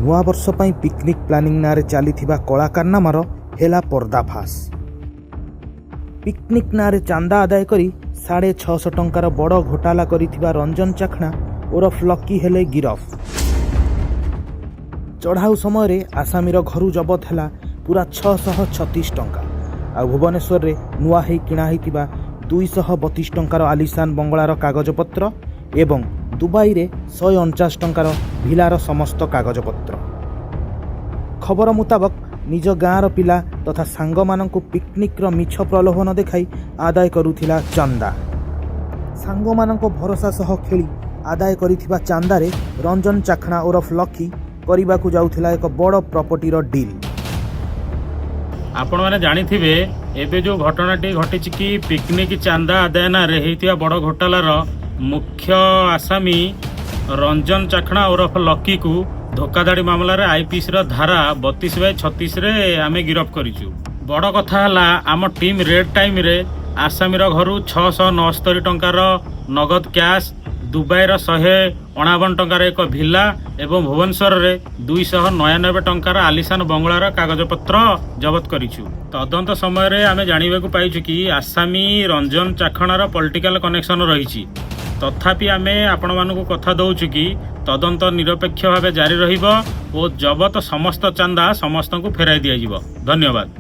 नुआ वर्ष पर पिकनिक प्लानिंग नारे चली कला कारनामार हेला पर्दाफाश। पिकनिक नारे चांदा आदाय करी 650 टंकार बड़ घोटाला करिथिबा रंजन चाखणा ओरफ लकी हेले गिरफ। चढ़ाऊ समय आसामीर घरू जबत है पूरा 636 टंका। आ भुवनेश्वर में नुआ ही किणा होइतिबा 232 टंकार आलिशान बंगलार कागजपत्र एवं दुबई रे 149 टंकार भिलार समस्त कागजपत्र। खबर मुताबक निज गाँवर पिला तथा सांग मानंकु पिकनिक मिछ प्रलोभन देखाई आदाय करुथिला चांदा। सांग मानंको भरोसा सह खेली आदाय करिथिबा चांदारे रंजन चाखणा ओरफ लकी करिबाकु जाउथिला एक बड़ प्रॉपर्टीर डील। आपण मैंने जानिथिबे एबे जो घटनाटी घटी कि पिकनिक चांदा आदाय ना हेइतिबा बड़ घोटालार मुख्य आसामी रंजन चाखणा ओरफ लकी को धोखाधड़ी मामला रे आईपीसी धारा 32/36 रे आमे गिरफ करिचु। बड़ कथा हला आम टीम रेड टाइम रे आसामीर घरू 669 टंकार नगद कैश, दुबई 159 टंकार एक भिला एवं भुवनेश्वर रे 299 टंकार आलिशान बंगलार कागजपत्र जबत करिचु। तदंत समय रे आमे जानिबाकु पाइछु कि आसामी रंजन चाखणार पॉलिटिकल कनेक्शन रहिछि। तथापि आमे आपण मानकु कथा दउछु कि तदंत निरपेक्ष भाव जारी रहिबो और जबत समस्त चांदा समस्तଙ୍କୁ फेराई दिया जिवो। धन्यवाद।